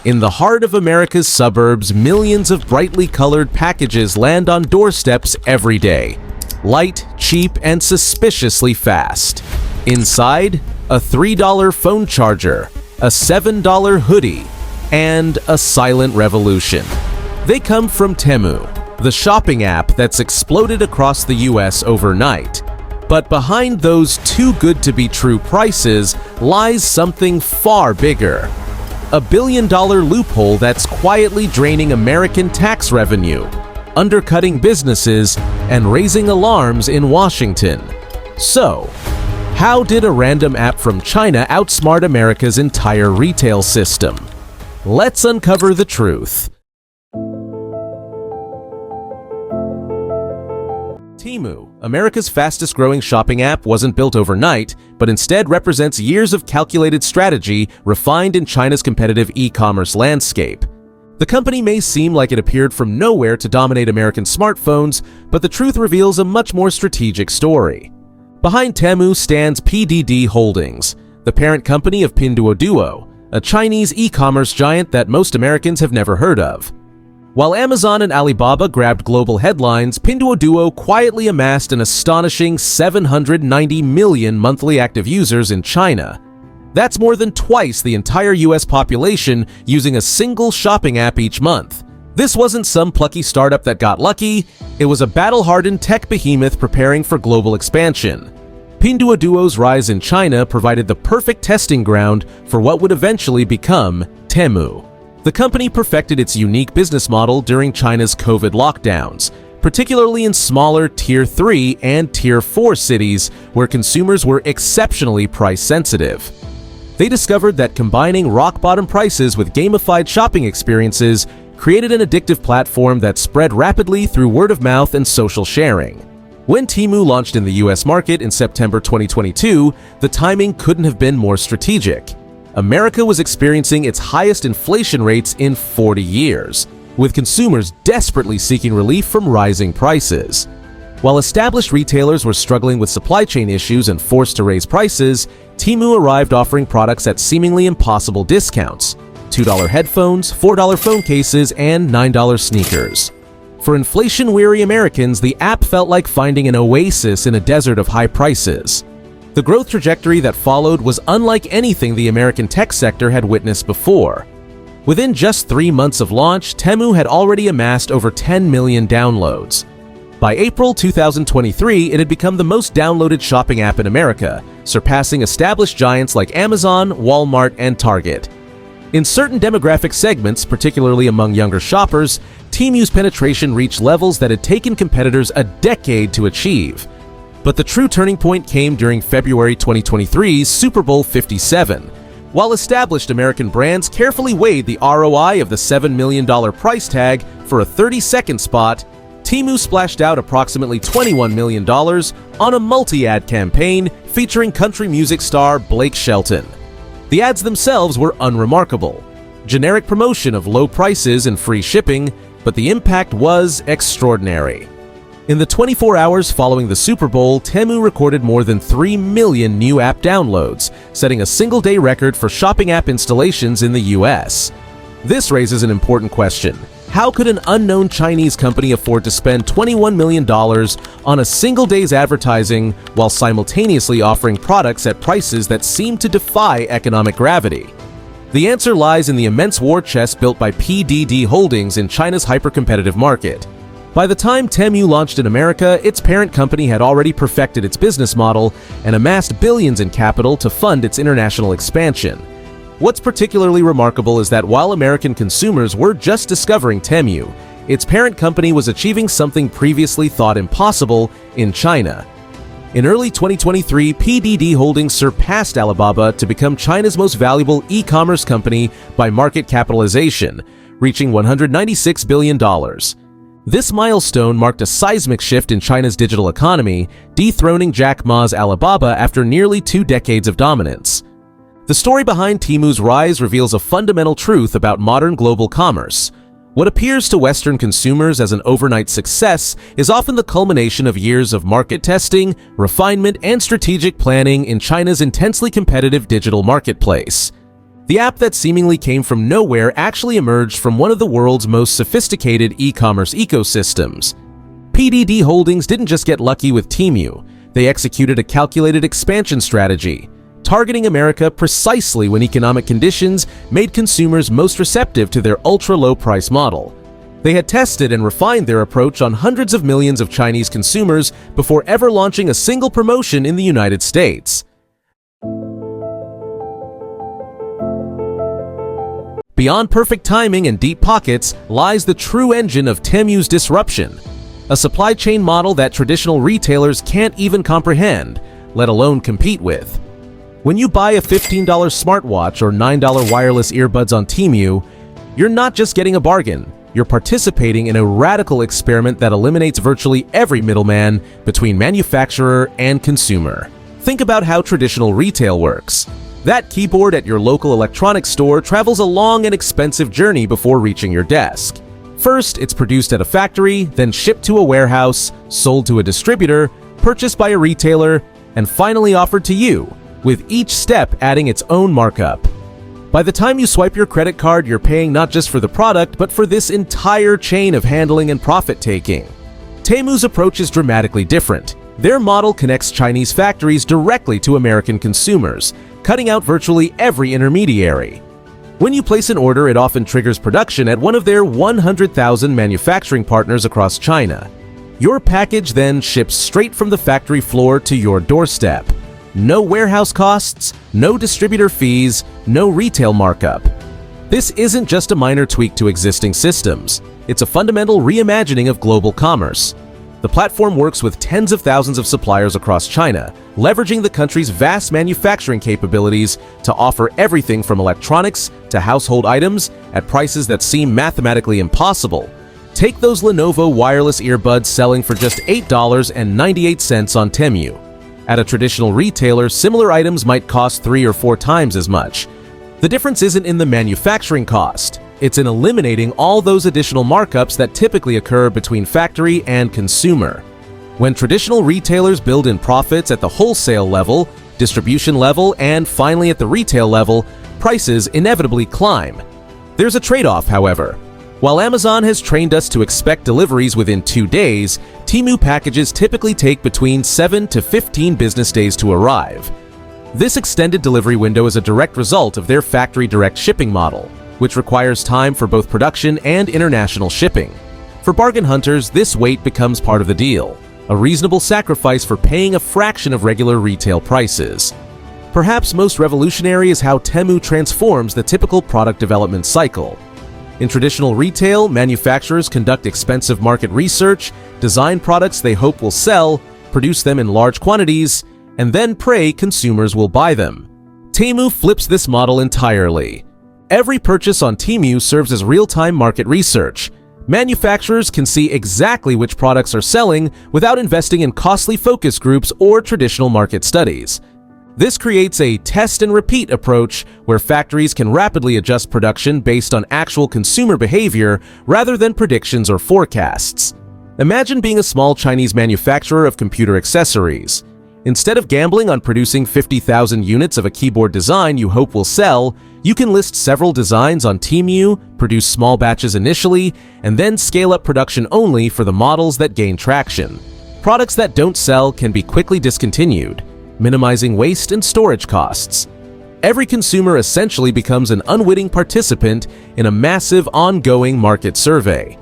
In the heart of America's suburbs, millions of brightly colored packages land on doorsteps every day. Light, cheap, and suspiciously fast. Inside, a $3 phone charger, a $7 hoodie, and a silent revolution. They come from Teemu, the shopping app that's exploded across the US overnight. But behind those too-good-to-be-true prices lies something far bigger. A billion-dollar loophole that's quietly draining American tax revenue, undercutting businesses, and raising alarms in Washington. So, how did a random app from China outsmart America's entire retail system? Let's uncover the truth. Teemu, America's fastest-growing shopping app, wasn't built overnight, but instead represents years of calculated strategy refined in China's competitive e-commerce landscape. The company may seem like it appeared from nowhere to dominate American smartphones, but the truth reveals a much more strategic story. Behind Teemu stands PDD Holdings, the parent company of Pinduoduo, a Chinese e-commerce giant that most Americans have never heard of. While Amazon and Alibaba grabbed global headlines, Pinduoduo quietly amassed an astonishing 790 million monthly active users in China. That's more than twice the entire US population using a single shopping app each month. This wasn't some plucky startup that got lucky, it was a battle-hardened tech behemoth preparing for global expansion. Pinduoduo's rise in China provided the perfect testing ground for what would eventually become Teemu. The company perfected its unique business model during China's COVID lockdowns, particularly in smaller Tier 3 and Tier 4 cities where consumers were exceptionally price-sensitive. They discovered that combining rock-bottom prices with gamified shopping experiences created an addictive platform that spread rapidly through word-of-mouth and social sharing. When Teemu launched in the US market in September 2022, the timing couldn't have been more strategic. America was experiencing its highest inflation rates in 40 years, with consumers desperately seeking relief from rising prices. While established retailers were struggling with supply chain issues and forced to raise prices, Teemu arrived offering products at seemingly impossible discounts: $2 headphones, $4 phone cases, and $9 sneakers. For inflation-weary Americans, the app felt like finding an oasis in a desert of high prices. The growth trajectory that followed was unlike anything the American tech sector had witnessed before. Within just 3 months of launch, Teemu had already amassed over 10 million downloads. By April 2023, it had become the most downloaded shopping app in America, surpassing established giants like Amazon, Walmart, and Target. In certain demographic segments, particularly among younger shoppers, Teemu's penetration reached levels that had taken competitors a decade to achieve. But the true turning point came during February 2023's Super Bowl 57. While established American brands carefully weighed the ROI of the $7 million price tag for a 30-second spot, Teemu splashed out approximately $21 million on a multi-ad campaign featuring country music star Blake Shelton. The ads themselves were unremarkable. Generic promotion of low prices and free shipping, but the impact was extraordinary. In the 24 hours following the Super Bowl, Teemu recorded more than 3 million new app downloads, setting a single-day record for shopping app installations in the US. This raises an important question. How could an unknown Chinese company afford to spend $21 million on a single day's advertising while simultaneously offering products at prices that seem to defy economic gravity? The answer lies in the immense war chest built by PDD Holdings in China's hyper-competitive market. By the time Teemu launched in America, its parent company had already perfected its business model and amassed billions in capital to fund its international expansion. What's particularly remarkable is that while American consumers were just discovering Teemu, its parent company was achieving something previously thought impossible in China. In early 2023, PDD Holdings surpassed Alibaba to become China's most valuable e-commerce company by market capitalization, reaching $196 billion. This milestone marked a seismic shift in China's digital economy, dethroning Jack Ma's Alibaba after nearly 2 decades of dominance. The story behind Teemu's rise reveals a fundamental truth about modern global commerce. What appears to Western consumers as an overnight success is often the culmination of years of market testing, refinement, and strategic planning in China's intensely competitive digital marketplace. The app that seemingly came from nowhere actually emerged from one of the world's most sophisticated e-commerce ecosystems. PDD Holdings didn't just get lucky with Teemu, they executed a calculated expansion strategy, targeting America precisely when economic conditions made consumers most receptive to their ultra-low price model. They had tested and refined their approach on hundreds of millions of Chinese consumers before ever launching a single promotion in the United States. Beyond perfect timing and deep pockets lies the true engine of Teemu's disruption, a supply chain model that traditional retailers can't even comprehend, let alone compete with. When you buy a $15 smartwatch or $9 wireless earbuds on Teemu, you're not just getting a bargain, you're participating in a radical experiment that eliminates virtually every middleman between manufacturer and consumer. Think about how traditional retail works. That keyboard at your local electronics store travels a long and expensive journey before reaching your desk. First, it's produced at a factory, then shipped to a warehouse, sold to a distributor, purchased by a retailer, and finally offered to you, with each step adding its own markup. By the time you swipe your credit card, you're paying not just for the product, but for this entire chain of handling and profit-taking. Teemu's approach is dramatically different. Their model connects Chinese factories directly to American consumers, cutting out virtually every intermediary. When you place an order, it often triggers production at one of their 100,000 manufacturing partners across China. Your package then ships straight from the factory floor to your doorstep. No warehouse costs, no distributor fees, no retail markup. This isn't just a minor tweak to existing systems. It's a fundamental reimagining of global commerce. The platform works with tens of thousands of suppliers across China, leveraging the country's vast manufacturing capabilities to offer everything from electronics to household items at prices that seem mathematically impossible. Take those Lenovo wireless earbuds selling for just $8.98 on Teemu. At a traditional retailer, similar items might cost 3 or 4 times as much. The difference isn't in the manufacturing cost. It's in eliminating all those additional markups that typically occur between factory and consumer. When traditional retailers build in profits at the wholesale level, distribution level, and finally at the retail level, prices inevitably climb. There's a trade-off, however. While Amazon has trained us to expect deliveries within 2 days, Teemu packages typically take between 7 to 15 business days to arrive. This extended delivery window is a direct result of their factory direct shipping model, which requires time for both production and international shipping. For bargain hunters, this wait becomes part of the deal, a reasonable sacrifice for paying a fraction of regular retail prices. Perhaps most revolutionary is how Teemu transforms the typical product development cycle. In traditional retail, manufacturers conduct expensive market research, design products they hope will sell, produce them in large quantities, and then pray consumers will buy them. Teemu flips this model entirely. Every purchase on Teemu serves as real-time market research. Manufacturers can see exactly which products are selling without investing in costly focus groups or traditional market studies. This creates a test-and-repeat approach where factories can rapidly adjust production based on actual consumer behavior rather than predictions or forecasts. Imagine being a small Chinese manufacturer of computer accessories. Instead of gambling on producing 50,000 units of a keyboard design you hope will sell, you can list several designs on Teemu, produce small batches initially, and then scale up production only for the models that gain traction. Products that don't sell can be quickly discontinued, minimizing waste and storage costs. Every consumer essentially becomes an unwitting participant in a massive ongoing market survey.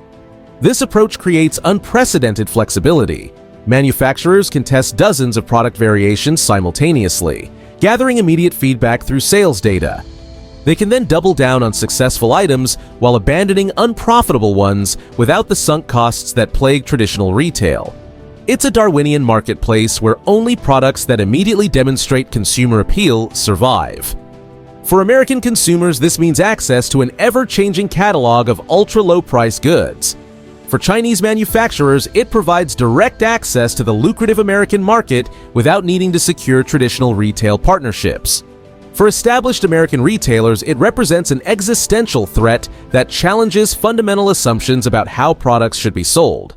This approach creates unprecedented flexibility. Manufacturers can test dozens of product variations simultaneously, gathering immediate feedback through sales data. They can then double down on successful items while abandoning unprofitable ones without the sunk costs that plague traditional retail. It's a Darwinian marketplace where only products that immediately demonstrate consumer appeal survive. For American consumers, this means access to an ever-changing catalog of ultra-low-price goods. For Chinese manufacturers, it provides direct access to the lucrative American market without needing to secure traditional retail partnerships. For established American retailers, it represents an existential threat that challenges fundamental assumptions about how products should be sold.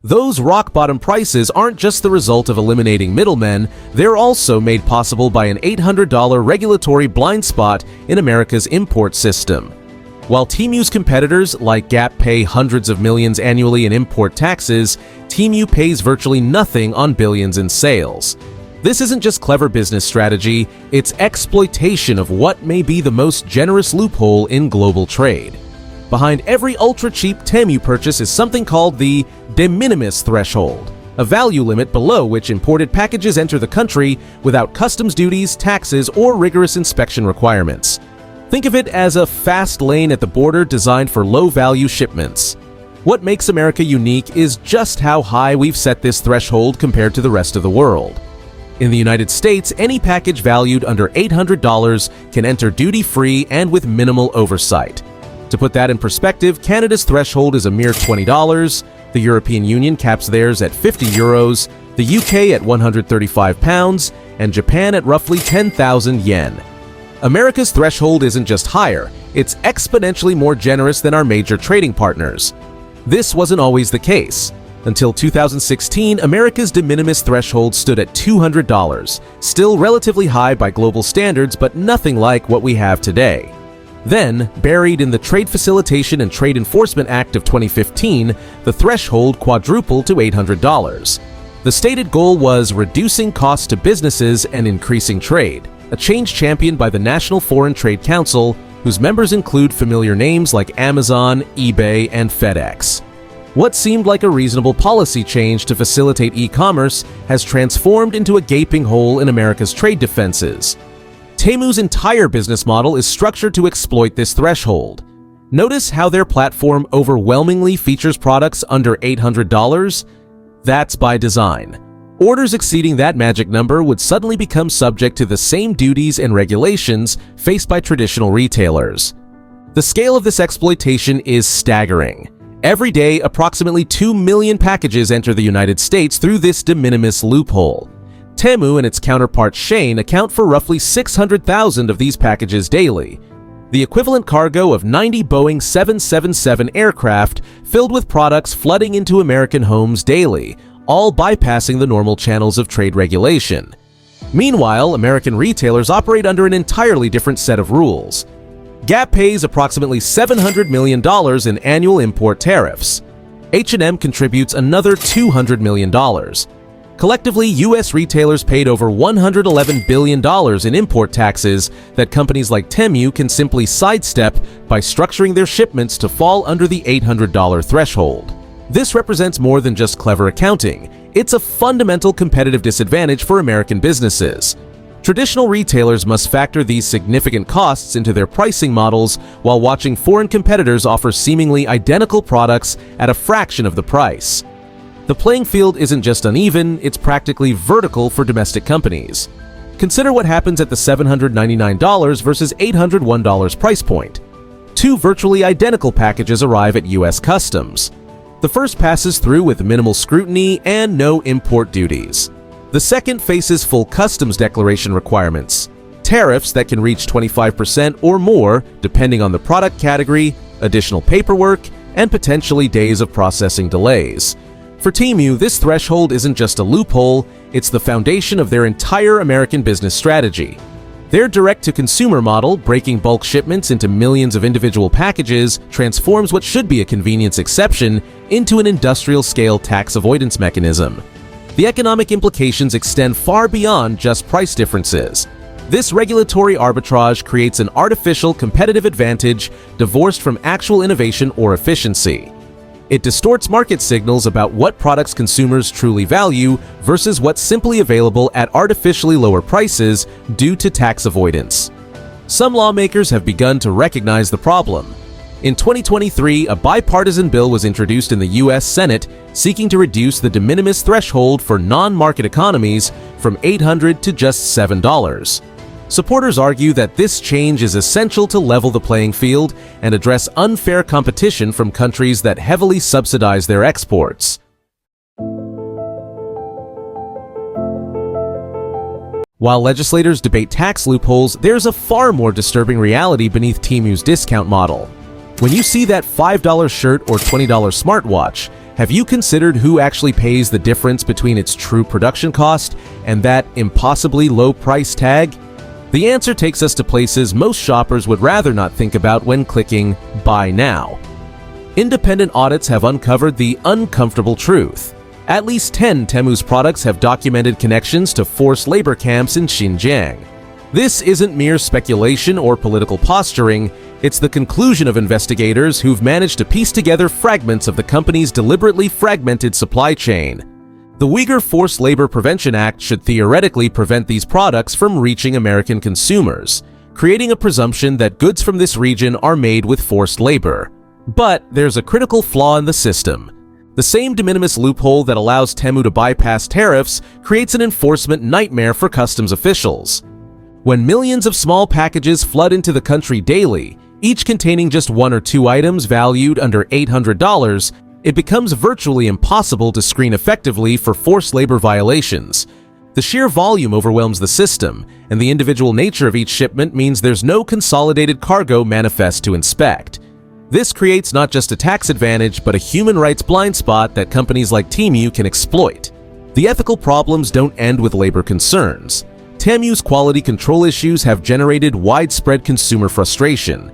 Those rock-bottom prices aren't just the result of eliminating middlemen, they're also made possible by an $800 regulatory blind spot in America's import system. While Teemu's competitors like Gap pay hundreds of millions annually in import taxes, Teemu pays virtually nothing on billions in sales. This isn't just clever business strategy, it's exploitation of what may be the most generous loophole in global trade. Behind every ultra-cheap Teemu purchase is something called the de minimis threshold, a value limit below which imported packages enter the country without customs duties, taxes, or rigorous inspection requirements. Think of it as a fast lane at the border designed for low-value shipments. What makes America unique is just how high we've set this threshold compared to the rest of the world. In the United States, any package valued under $800 can enter duty-free and with minimal oversight. To put that in perspective, Canada's threshold is a mere $20, the European Union caps theirs at €50, the UK at £135, and Japan at roughly 10,000 yen. America's threshold isn't just higher, it's exponentially more generous than our major trading partners. This wasn't always the case. Until 2016, America's de minimis threshold stood at $200, still relatively high by global standards, but nothing like what we have today. Then, buried in the Trade Facilitation and Trade Enforcement Act of 2015, the threshold quadrupled to $800. The stated goal was reducing costs to businesses and increasing trade, a change championed by the National Foreign Trade Council, whose members include familiar names like Amazon, eBay, and FedEx. What seemed like a reasonable policy change to facilitate e-commerce has transformed into a gaping hole in America's trade defenses. Teemu's entire business model is structured to exploit this threshold. Notice how their platform overwhelmingly features products under $800? That's by design. Orders exceeding that magic number would suddenly become subject to the same duties and regulations faced by traditional retailers. The scale of this exploitation is staggering. Every day, approximately 2 million packages enter the United States through this de minimis loophole. Teemu and its counterpart Shein account for roughly 600,000 of these packages daily, the equivalent cargo of 90 Boeing 777 aircraft filled with products flooding into American homes daily, all bypassing the normal channels of trade regulation. Meanwhile, American retailers operate under an entirely different set of rules. Gap pays approximately $700 million in annual import tariffs. H&M contributes another $200 million. Collectively, U.S. retailers paid over $111 billion in import taxes that companies like Teemu can simply sidestep by structuring their shipments to fall under the $800 threshold. This represents more than just clever accounting. It's a fundamental competitive disadvantage for American businesses. Traditional retailers must factor these significant costs into their pricing models while watching foreign competitors offer seemingly identical products at a fraction of the price. The playing field isn't just uneven, it's practically vertical for domestic companies. Consider what happens at the $799 versus $801 price point. Two virtually identical packages arrive at U.S. Customs. The first passes through with minimal scrutiny and no import duties. The second faces full customs declaration requirements, tariffs that can reach 25% or more depending on the product category, additional paperwork, and potentially days of processing delays. For Teemu, this threshold isn't just a loophole, it's the foundation of their entire American business strategy. Their direct-to-consumer model, breaking bulk shipments into millions of individual packages, transforms what should be a convenience exception into an industrial-scale tax avoidance mechanism. The economic implications extend far beyond just price differences. This regulatory arbitrage creates an artificial competitive advantage divorced from actual innovation or efficiency. It distorts market signals about what products consumers truly value versus what's simply available at artificially lower prices due to tax avoidance. Some lawmakers have begun to recognize the problem. In 2023, a bipartisan bill was introduced in the U.S. Senate seeking to reduce the de minimis threshold for non-market economies from $800 to just $7. Supporters argue that this change is essential to level the playing field and address unfair competition from countries that heavily subsidize their exports. While legislators debate tax loopholes, there's a far more disturbing reality beneath Teemu's discount model. When you see that $5 shirt or $20 smartwatch, Have you considered who actually pays the difference between its true production cost and that impossibly low price tag? The answer takes us to places most shoppers would rather not think about when clicking Buy Now. Independent audits have uncovered the uncomfortable truth. At least 10 Teemu's products have documented connections to forced labor camps in Xinjiang. This isn't mere speculation or political posturing, it's the conclusion of investigators who've managed to piece together fragments of the company's deliberately fragmented supply chain. The Uyghur Forced Labor Prevention Act should theoretically prevent these products from reaching American consumers, creating a presumption that goods from this region are made with forced labor. But there's a critical flaw in the system. The same de minimis loophole that allows Teemu to bypass tariffs creates an enforcement nightmare for customs officials. When millions of small packages flood into the country daily, each containing just 1 or 2 items valued under $800, it becomes virtually impossible to screen effectively for forced labor violations. The sheer volume overwhelms the system, and the individual nature of each shipment means there's no consolidated cargo manifest to inspect. This creates not just a tax advantage, but a human rights blind spot that companies like Teemu can exploit. The ethical problems don't end with labor concerns. Teemu's quality control issues have generated widespread consumer frustration.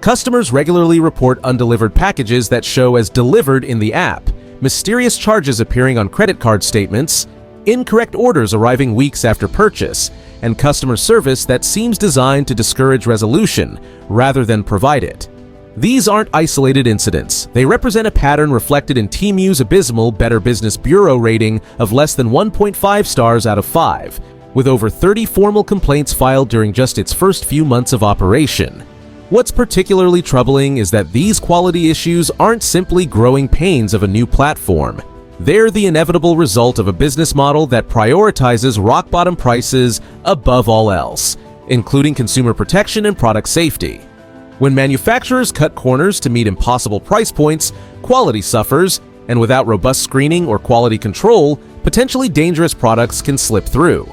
Customers regularly report undelivered packages that show as delivered in the app, mysterious charges appearing on credit card statements, incorrect orders arriving weeks after purchase, and customer service that seems designed to discourage resolution rather than provide it. These aren't isolated incidents. They represent a pattern reflected in Teemu's abysmal Better Business Bureau rating of less than 1.5 stars out of 5, with over 30 formal complaints filed during just its first few months of operation. What's particularly troubling is that these quality issues aren't simply growing pains of a new platform. They're the inevitable result of a business model that prioritizes rock-bottom prices above all else, including consumer protection and product safety. When manufacturers cut corners to meet impossible price points, quality suffers, and without robust screening or quality control, potentially dangerous products can slip through.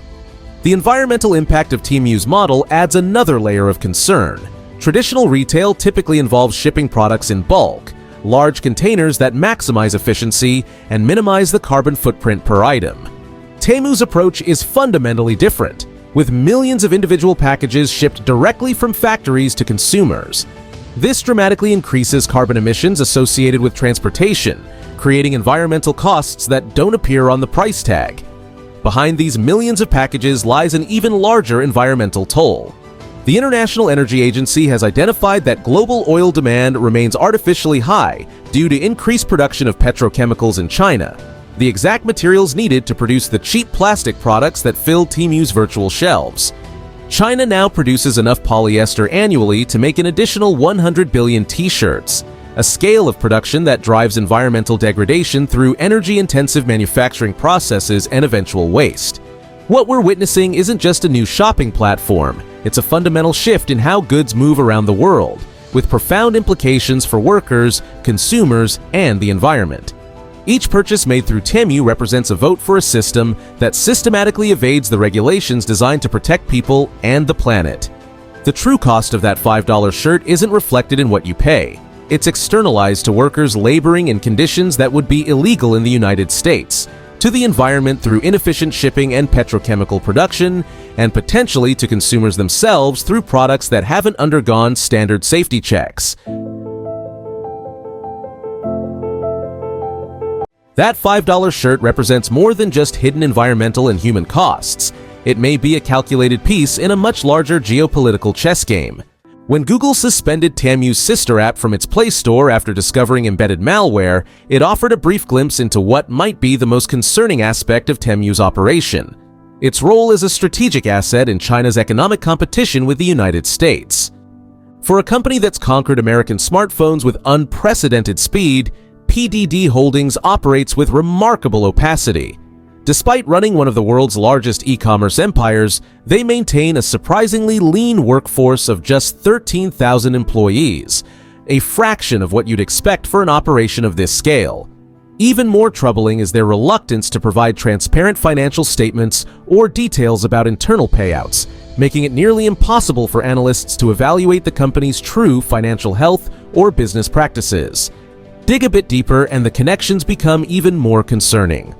The environmental impact of Teemu's model adds another layer of concern. Traditional retail typically involves shipping products in bulk, large containers that maximize efficiency and minimize the carbon footprint per item. Teemu's approach is fundamentally different, with millions of individual packages shipped directly from factories to consumers. This dramatically increases carbon emissions associated with transportation, creating environmental costs that don't appear on the price tag. Behind these millions of packages lies an even larger environmental toll. The International Energy Agency has identified that global oil demand remains artificially high due to increased production of petrochemicals in China, the exact materials needed to produce the cheap plastic products that fill Teemu's virtual shelves. China now produces enough polyester annually to make an additional 100 billion t-shirts, a scale of production that drives environmental degradation through energy-intensive manufacturing processes and eventual waste. What we're witnessing isn't just a new shopping platform, it's a fundamental shift in how goods move around the world, with profound implications for workers, consumers, and the environment. Each purchase made through Teemu represents a vote for a system that systematically evades the regulations designed to protect people and the planet. The true cost of that $5 shirt isn't reflected in what you pay. It's externalized to workers laboring in conditions that would be illegal in the United States, to the environment through inefficient shipping and petrochemical production, and potentially to consumers themselves through products that haven't undergone standard safety checks. That $5 shirt represents more than just hidden environmental and human costs. It may be a calculated piece in a much larger geopolitical chess game. When Google suspended Teemu's sister app from its Play Store after discovering embedded malware, it offered a brief glimpse into what might be the most concerning aspect of Teemu's operation: its role as a strategic asset in China's economic competition with the United States. For a company that's conquered American smartphones with unprecedented speed, PDD Holdings operates with remarkable opacity. Despite running one of the world's largest e-commerce empires, they maintain a surprisingly lean workforce of just 13,000 employees, a fraction of what you'd expect for an operation of this scale. Even more troubling is their reluctance to provide transparent financial statements or details about internal payouts, making it nearly impossible for analysts to evaluate the company's true financial health or business practices. Dig a bit deeper and the connections become even more concerning.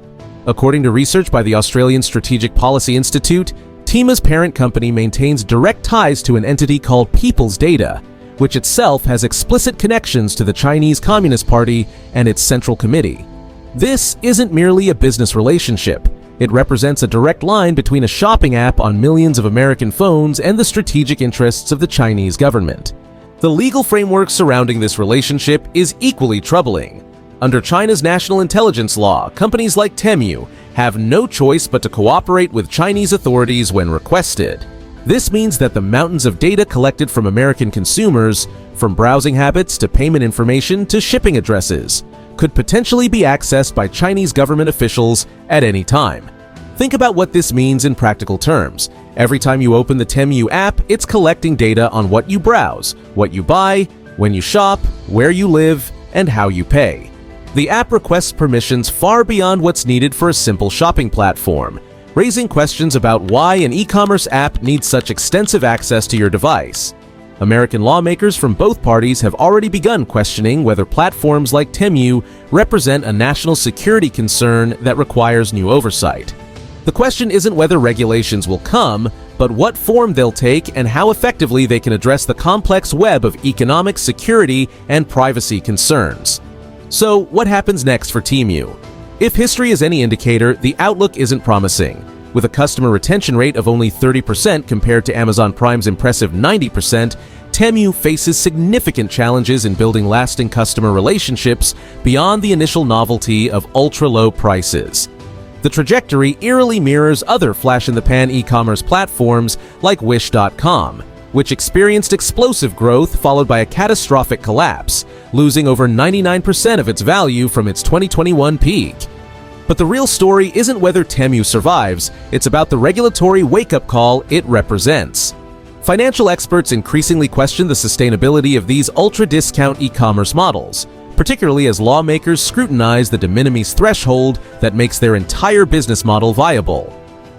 According to research by the Australian Strategic Policy Institute, Teemu's parent company maintains direct ties to an entity called People's Data, which itself has explicit connections to the Chinese Communist Party and its Central Committee. This isn't merely a business relationship. It represents a direct line between a shopping app on millions of American phones and the strategic interests of the Chinese government. The legal framework surrounding this relationship is equally troubling. Under China's national intelligence law, companies like Teemu have no choice but to cooperate with Chinese authorities when requested. This means that the mountains of data collected from American consumers, from browsing habits to payment information to shipping addresses, could potentially be accessed by Chinese government officials at any time. Think about what this means in practical terms. Every time you open the Teemu app, it's collecting data on what you browse, what you buy, when you shop, where you live, and how you pay. The app requests permissions far beyond what's needed for a simple shopping platform, raising questions about why an e-commerce app needs such extensive access to your device. American lawmakers from both parties have already begun questioning whether platforms like Teemu represent a national security concern that requires new oversight. The question isn't whether regulations will come, but what form they'll take and how effectively they can address the complex web of economic, security, and privacy concerns. So, what happens next for Teemu? If history is any indicator, the outlook isn't promising. With a customer retention rate of only 30% compared to Amazon Prime's impressive 90%, Teemu faces significant challenges in building lasting customer relationships beyond the initial novelty of ultra-low prices. The trajectory eerily mirrors other flash-in-the-pan e-commerce platforms like Wish.com, which experienced explosive growth followed by a catastrophic collapse, losing over 99% of its value from its 2021 peak. But the real story isn't whether Teemu survives, it's about the regulatory wake-up call it represents. Financial experts increasingly question the sustainability of these ultra-discount e-commerce models, particularly as lawmakers scrutinize the de minimis threshold that makes their entire business model viable.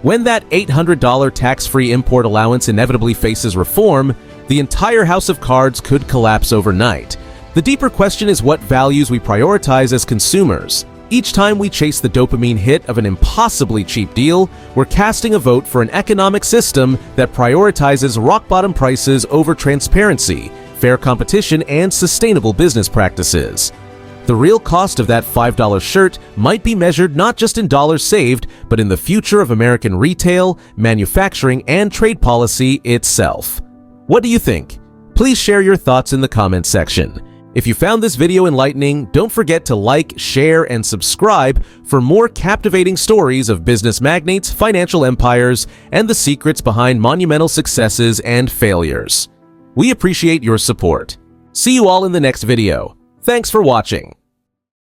When that $800 tax-free import allowance inevitably faces reform, the entire house of cards could collapse overnight. The deeper question is what values we prioritize as consumers. Each time we chase the dopamine hit of an impossibly cheap deal, we're casting a vote for an economic system that prioritizes rock-bottom prices over transparency, fair competition, and sustainable business practices. The real cost of that $5 shirt might be measured not just in dollars saved, but in the future of American retail, manufacturing, and trade policy itself. What do you think? Please share your thoughts in the comments section. If you found this video enlightening, don't forget to like, share, and subscribe for more captivating stories of business magnates, financial empires, and the secrets behind monumental successes and failures. We appreciate your support. See you all in the next video. Thanks for watching.